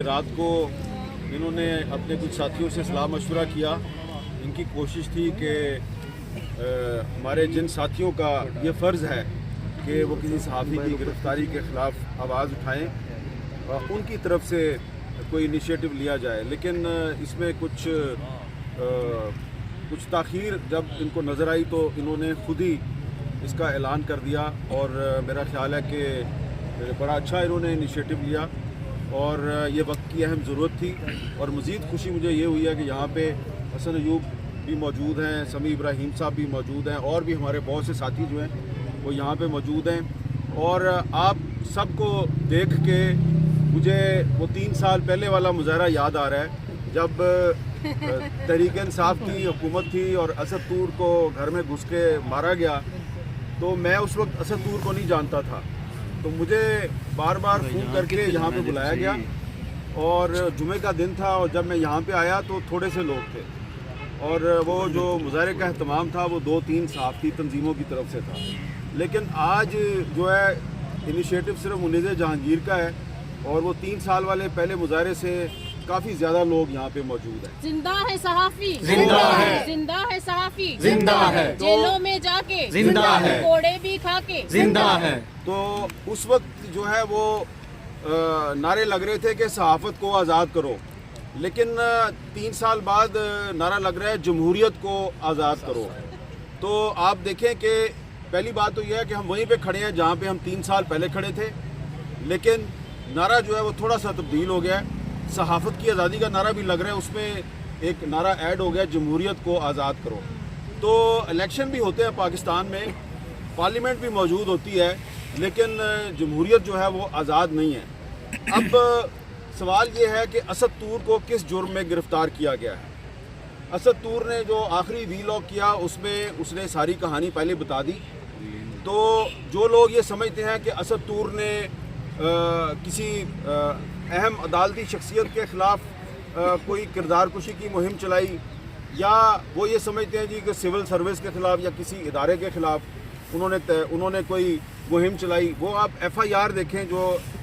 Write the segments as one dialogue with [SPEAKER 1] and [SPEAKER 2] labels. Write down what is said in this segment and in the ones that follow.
[SPEAKER 1] रात को इन्होंने अपने कुछ साथियों से सलाह मशवरा किया। इनकी कोशिश थी कि हमारे जिन साथियों का ये फ़र्ज़ है कि वो किसी सहाफ़ी की गिरफ़्तारी के ख़िलाफ़ आवाज़ उठाएं, उनकी तरफ से कोई इनिशिएटिव लिया जाए। लेकिन इसमें कुछ ताख़ीर जब इनको नज़र आई तो इन्होंने ख़ुद ही इसका ऐलान कर दिया और मेरा ख़्याल है कि बड़ा अच्छा इन्होंने इनिशिएटिव लिया और ये वक्त की अहम ज़रूरत थी। और मज़ीद खुशी मुझे ये हुई है कि यहाँ पे हसन अयूब भी मौजूद हैं, समी इब्राहिम साहब भी मौजूद हैं और भी हमारे बहुत से साथी जो हैं वो यहाँ पे मौजूद हैं। और आप सबको देख के मुझे वो 3 साल पहले वाला मुजाहरा याद आ रहा है जब तहरीक इंसाफ की हुकूमत थी और असद तूर को घर में घुस के मारा गया। तो मैं उस वक्त असद तूर को नहीं जानता था, तो मुझे बार बार फ़ोन करके यहाँ पे बुलाया गया और जुमे का दिन था और जब मैं यहाँ पे आया तो थोड़े से लोग थे और वो जो मुजाहरे का अहतमाम था वो 2-3 सहाफ़ी तंजीमों की तरफ से था। लेकिन आज जो है इनिशिएटिव सिर्फ मुनीज़ जहांगीर का है और वो 3 साल वाले पहले मुजाहरे से काफ़ी ज़्यादा लोग यहाँ पे मौजूद हैं।
[SPEAKER 2] जिंदा है सहाफ़ी,
[SPEAKER 3] जिंदा है,
[SPEAKER 2] जिंदा है सहाफ़ी,
[SPEAKER 3] जिंदा है,
[SPEAKER 2] जेलों में जाके
[SPEAKER 3] जिंदा है,
[SPEAKER 2] कोड़े भी खा के
[SPEAKER 3] जिंदा है।
[SPEAKER 1] तो उस वक्त जो है वो नारे लग रहे थे कि सहाफ़त को आज़ाद करो, लेकिन 3 साल बाद नारा लग रहा है जमहूरियत को आज़ाद करो। तो आप देखें कि पहली बात तो यह है कि हम वहीं पे खड़े हैं जहाँ पे हम 3 साल पहले खड़े थे, लेकिन नारा जो है वो थोड़ा सा तब्दील हो गया है। सहाफ़त की आज़ादी का नारा भी लग रहा है, उसमें एक नारा ऐड हो गया जमहूरियत को आज़ाद करो। तो इलेक्शन भी होते हैं पाकिस्तान में, पार्लियामेंट भी मौजूद होती है, लेकिन जमहूरियत जो है वो आज़ाद नहीं है। अब सवाल ये है कि असद तूर को किस जुर्म में गिरफ़्तार किया गया है। असद तूर ने जो आखिरी वीलॉग किया उसमें उसने सारी कहानी पहले बता दी। तो जो लोग ये समझते हैं कि असद तूर ने किसी अहम अदालती शख्सियत के ख़िलाफ़ कोई किरदार कुशी की मुहिम चलाई, या वो ये समझते हैं जी कि सिविल सर्विस के ख़िलाफ़ या किसी इदारे के ख़िलाफ़ उन्होंने कोई मुहिम चलाई, वो आप FIR देखें जो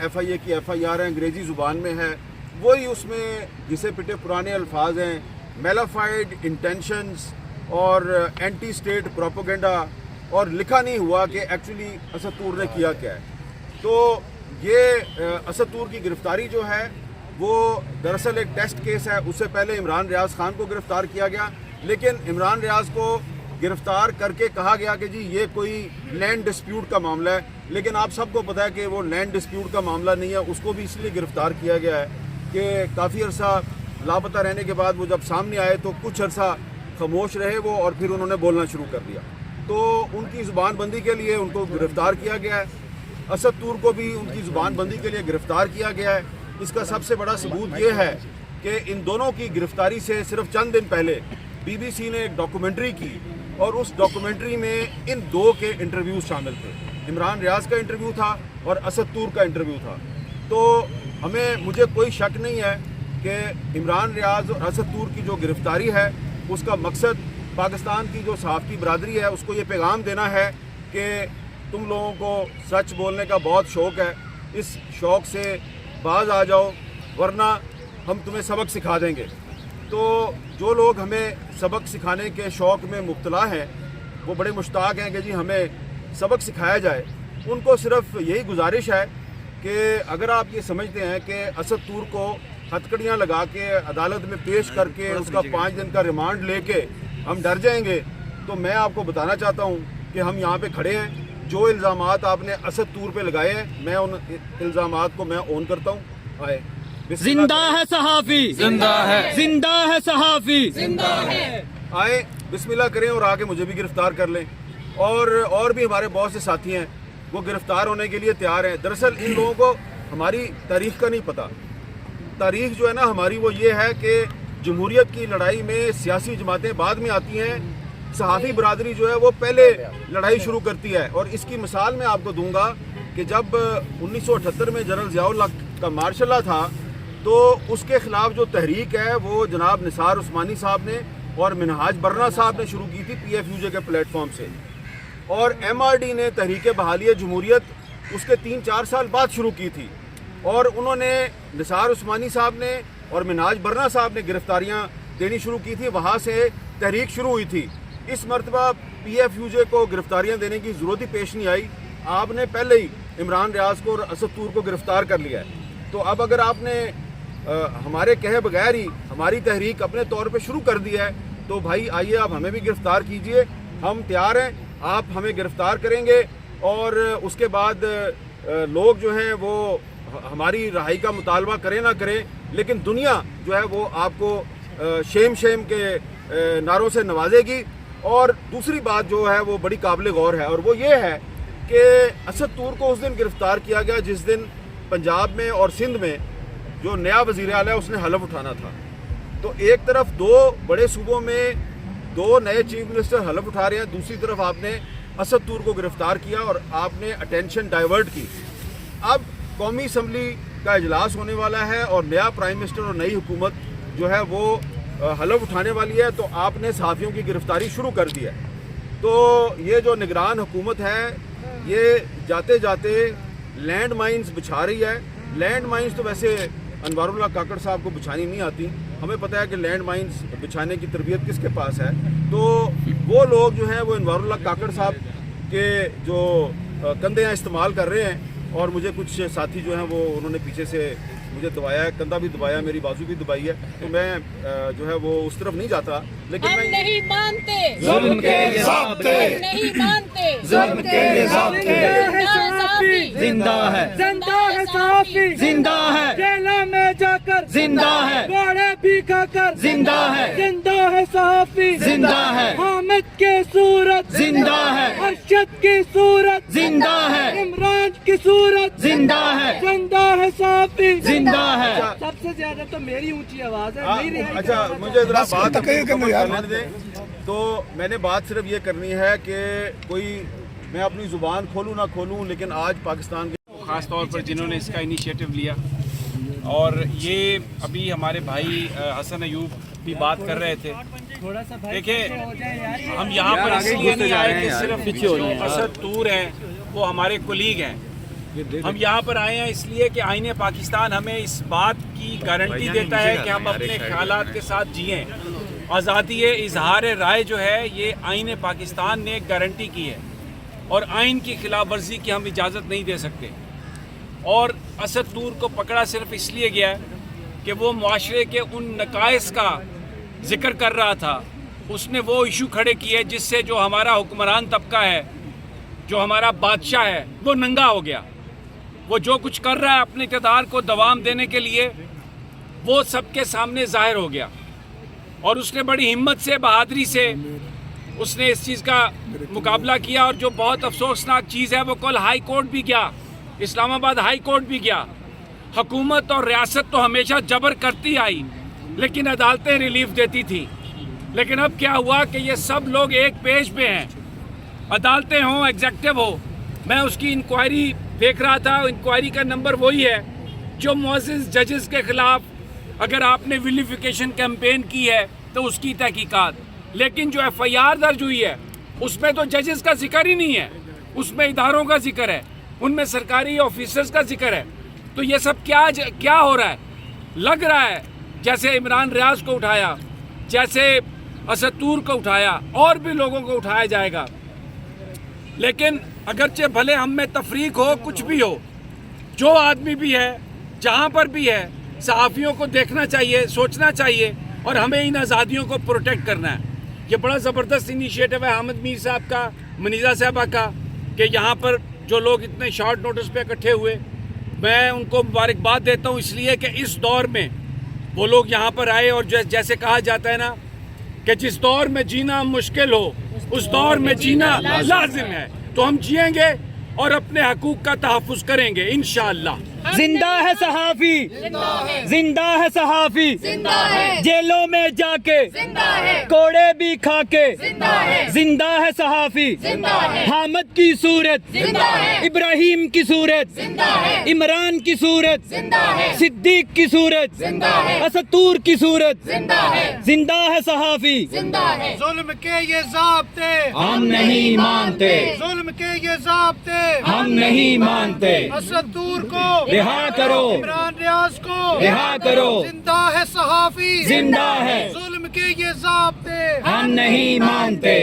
[SPEAKER 1] FIA की FIR है, अंग्रेज़ी ज़ुबान में है, वही उसमें घिसे पिटे पुराने अल्फाज हैं, मेलाफाइड इंटेंशंस और एंटी स्टेट प्रोपेगेंडा, और लिखा नहीं हुआ कि एक्चुअली असद तूर ने किया क्या है। तो ये असद तूर की गिरफ़्तारी जो है वो दरअसल एक टेस्ट केस है। उससे पहले इमरान रियाज खान को गिरफ़्तार किया गया, लेकिन इमरान रियाज को गिरफ़्तार करके कहा गया कि जी ये कोई लैंड डिस्प्यूट का मामला है, लेकिन आप सबको पता है कि वो लैंड डिस्प्यूट का मामला नहीं है। उसको भी इसलिए गिरफ़्तार किया गया है कि काफ़ी अरसा लापता रहने के बाद वो जब सामने आए तो कुछ अरसा खामोश रहे वो और फिर उन्होंने बोलना शुरू कर दिया। तो उनकी ज़ुबानबंदी के लिए उनको गिरफ़्तार किया गया है। असद तूर को भी उनकी ज़ुबानबंदी के लिए गिरफ़्तार किया गया है। इसका सबसे बड़ा सबूत ये है कि इन दोनों की गिरफ़्तारी से सिर्फ चंद दिन पहले BBC ने एक डॉक्यूमेंट्री की और उस डॉक्यूमेंट्री में इन 2 के इंटरव्यूज़ शामिल थे। इमरान रियाज का इंटरव्यू था और असद तूर का इंटरव्यू था। तो मुझे कोई शक नहीं है कि इमरान रियाज और असद तूर की जो गिरफ़्तारी है उसका मकसद पाकिस्तान की जो सहाफ़ती बरादरी है उसको ये पैगाम देना है कि तुम लोगों को सच बोलने का बहुत शौक़ है, इस शौक़ से बाज आ जाओ वरना हम तुम्हें सबक सिखा देंगे। तो जो लोग हमें सबक सिखाने के शौक़ में मुब्तला हैं वो बड़े मुश्ताक हैं कि जी हमें सबक सिखाया जाए। उनको सिर्फ यही गुजारिश है कि अगर आप ये समझते हैं कि असद तूर को हथकड़ियाँ लगा के अदालत में पेश करके उसका 5 दिन का रिमांड लेके हम डर जाएंगे, तो मैं आपको बताना चाहता हूँ कि हम यहाँ पे खड़े हैं। जो इल्ज़ामात आपने असद तूर पे लगाए हैं मैं उन इल्ज़ामात को मैं ऑन करता हूँ। आए
[SPEAKER 3] जिंदा है सहाफ़ी, जिंदा है, जिंदा है सहाफ़ी, जिंदा है।
[SPEAKER 1] आए बिस्मिल्लाह करें और आके मुझे भी गिरफ़्तार कर लें। और भी हमारे बहुत से साथी हैं वो गिरफ़्तार होने के लिए तैयार हैं। दरअसल इन लोगों को हमारी तारीख़ का नहीं पता। तारीख़ जो है ना हमारी वो ये है कि जमहूरियत की लड़ाई में सियासी जमातें बाद में आती हैं, सहाफ़ी बरादरी जो है वो पहले लड़ाई शुरू करती है। और इसकी मिसाल मैं आपको दूंगा कि जब 1978 में जनरल ज़ियाउल हक का मार्शल था तो उसके ख़िलाफ़ जो तहरीक है वो जनाब निसार उस्मानी साहब ने और मिनहाज बर्रा साहब ने शुरू की थी PFUJ के प्लेटफॉर्म से, और MRD ने तहरीक बहाली जमहूरियत उसके 3-4 साल बाद शुरू की थी। اور انہوں نے نثار عثمانی صاحب نے اور مناج برنا صاحب نے گرفتاریاں دینی شروع کی تھی، وہاں سے تحریک شروع ہوئی تھی۔ اس مرتبہ پی ایف یو جے کو گرفتاریاں دینے کی ضرورت ہی پیش نہیں آئی، آپ نے پہلے ہی عمران ریاض کو اور اسد طور کو گرفتار کر لیا ہے۔ تو اب اگر آپ نے ہمارے کہے بغیر ہی ہماری تحریک اپنے طور پہ شروع کر دی ہے تو بھائی آئیے آپ ہمیں بھی گرفتار کیجئے، ہم تیار ہیں، آپ ہمیں گرفتار کریں گے اور اس کے بعد لوگ جو ہیں وہ ہماری رہائی کا مطالبہ کریں نہ کریں، لیکن دنیا جو ہے وہ آپ کو شیم شیم کے نعروں سے نوازے گی۔ اور دوسری بات جو ہے وہ بڑی قابل غور ہے، اور وہ یہ ہے کہ اسد طور کو اس دن گرفتار کیا گیا جس دن پنجاب میں اور سندھ میں جو نیا وزیر اعلیٰ ہے اس نے حلف اٹھانا تھا۔ تو ایک طرف دو بڑے صوبوں میں دو نئے چیف منسٹر حلف اٹھا رہے ہیں، دوسری طرف آپ نے اسد طور کو گرفتار کیا اور آپ نے اٹینشن ڈائیورٹ کی۔ اب قومی اسمبلی کا اجلاس ہونے والا ہے اور نیا پرائم منسٹر اور نئی حکومت جو ہے وہ حلف اٹھانے والی ہے، تو آپ نے صحافیوں کی گرفتاری شروع کر دی ہے۔ تو یہ جو نگران حکومت ہے یہ جاتے جاتے لینڈ مائنز بچھا رہی ہے۔ لینڈ مائنز تو ویسے انوار اللہ کاکڑ صاحب کو بچھانی نہیں آتی، ہمیں پتہ ہے کہ لینڈ مائنز بچھانے کی تربیت کس کے پاس ہے۔ تو وہ لوگ جو ہیں وہ انوار اللہ کاکڑ صاحب کے جو کندھے ہیں استعمال کر رہے ہیں، اور مجھے کچھ ساتھی جو ہیں وہ انہوں نے پیچھے سے مجھے دبایا ہے، کندھا بھی دبایا، میری بازو بھی دبائی ہے، تو میں جو ہے وہ اس طرف نہیں جاتا، لیکن
[SPEAKER 2] ہم
[SPEAKER 1] میں
[SPEAKER 2] نہیں مانتے
[SPEAKER 3] ظلم کے ضابطے،
[SPEAKER 2] ہم نہیں مانتے
[SPEAKER 3] ظلم کے ضابطے، زندہ ہے،
[SPEAKER 4] زندہ ہے صحافی،
[SPEAKER 3] زندہ ہے،
[SPEAKER 4] جیلوں میں جا کر
[SPEAKER 3] زندہ ہے،
[SPEAKER 4] گوڑے بھی کھا کر
[SPEAKER 3] زندہ ہے،
[SPEAKER 4] زندہ ہے صحافی،
[SPEAKER 3] زندہ ہے،
[SPEAKER 4] حامد کی صورت
[SPEAKER 3] زندہ ہے،
[SPEAKER 4] ارشد کی صورت
[SPEAKER 3] زندہ ہے،
[SPEAKER 4] عمران کی صورت
[SPEAKER 3] زندہ ہے،
[SPEAKER 4] زندہ ہے صحافی،
[SPEAKER 3] زندہ ہے۔
[SPEAKER 4] سب سے زیادہ تو میری اونچی آواز ہے، نہیں رہائی
[SPEAKER 1] اچھا مجھے ذرا بات کرنے دیں۔ تو میں نے بات صرف یہ کرنی ہے کہ کوئی میں اپنی زبان کھولوں نہ کھولوں، لیکن آج پاکستان کے
[SPEAKER 5] خاص طور پر جنہوں نے اس کا انیشیٹو لیا، اور یہ ابھی ہمارے بھائی حسن ایوب بھی بات کر رہے تھے۔
[SPEAKER 4] تھوڑا سا بھائی
[SPEAKER 5] دیکھیں ہم یہاں پر اس لیے نہیں آئے کہ صرف جو اسد طور ہیں وہ ہمارے کولیگ ہیں، ہم یہاں پر آئے ہیں اس لیے کہ آئین پاکستان ہمیں اس بات کی گارنٹی دیتا ہے کہ ہم اپنے خیالات کے ساتھ جئیں۔ آزادی اظہار رائے جو ہے یہ آئین پاکستان نے ایک گارنٹی کی ہے، اور آئین کی خلاف ورزی کی ہم اجازت نہیں دے سکتے۔ اور اسد طور کو پکڑا صرف اس لیے گیا ہے کہ وہ معاشرے کے ان نقائص کا ذکر کر رہا تھا، اس نے وہ ایشو کھڑے کیے جس سے جو ہمارا حکمران طبقہ ہے، جو ہمارا بادشاہ ہے، وہ ننگا ہو گیا۔ وہ جو کچھ کر رہا ہے اپنے اقتدار کو دوام دینے کے لیے وہ سب کے سامنے ظاہر ہو گیا، اور اس نے بڑی ہمت سے، بہادری سے اس نے اس چیز کا مقابلہ کیا۔ اور جو بہت افسوسناک چیز ہے وہ کل ہائی کورٹ بھی گیا، اسلام آباد ہائی کورٹ بھی گیا۔ حکومت اور ریاست تو ہمیشہ جبر کرتی آئی لیکن عدالتیں ریلیف دیتی تھی، لیکن اب کیا ہوا کہ یہ سب لوگ ایک پیج پہ ہیں، عدالتیں ہوں، ایگزیکٹو ہو۔ میں اس کی انکوائری دیکھ رہا تھا، انکوائری کا نمبر وہی ہے جو معزز ججز کے خلاف اگر آپ نے ویلیفیکیشن کیمپین کی ہے تو اس کی تحقیقات، لیکن جو ایف آئی آر درج ہوئی ہے اس میں تو ججز کا ذکر ہی نہیں ہے، اس میں اداروں کا ذکر ہے، ان میں سرکاری آفیسرز کا ذکر ہے۔ تو یہ سب کیا ہو رہا ہے؟ لگ رہا ہے جیسے عمران ریاض کو اٹھایا، جیسے اسد طور کو اٹھایا، اور بھی لوگوں کو اٹھایا جائے گا۔ لیکن اگرچہ بھلے ہم میں تفریق ہو، کچھ بھی ہو، جو آدمی بھی ہے، جہاں پر بھی ہے، صحافیوں کو دیکھنا چاہیے، سوچنا چاہیے، اور ہمیں ان آزادیوں کو پروٹیکٹ کرنا ہے۔ یہ بڑا زبردست انیشیٹو ہے حامد میر صاحب کا، منیزہ صاحبہ کا، کہ یہاں پر جو لوگ اتنے شارٹ نوٹس پہ اکٹھے ہوئے، میں ان کو مبارکباد دیتا ہوں، اس لیے کہ اس دور میں وہ لوگ یہاں پر آئے، اور جیسے کہا جاتا ہے نا کہ جس دور میں جینا مشکل ہو اس دور میں جینا لازم ہے، تو ہم جئیں گے اور اپنے حقوق کا تحفظ کریں گے انشاءاللہ۔
[SPEAKER 3] زندہ ہے صحافی، زندہ ہے صحافی، جیلوں میں جا کے کوڑے بھی کھا کے، زندہ ہے صحافی، حامد کی صورت، ابراہیم کی صورت، عمران کی صورت، صدیق کی صورت، اسد طور کی صورت، زندہ ہے صحافی۔
[SPEAKER 4] ظلم کے یہ ضابطے
[SPEAKER 3] ہم نہیں مانتے،
[SPEAKER 4] ظلم کے یہ ضابطے
[SPEAKER 3] ہم نہیں مانتے
[SPEAKER 6] اسد طور کو
[SPEAKER 3] رہا کرو
[SPEAKER 6] عمران ریاض کو
[SPEAKER 3] رہا کرو
[SPEAKER 6] زندہ ہے صحافی
[SPEAKER 3] زندہ ہے
[SPEAKER 6] ظلم کے یہ ضابطے
[SPEAKER 3] ہم نہیں مانتے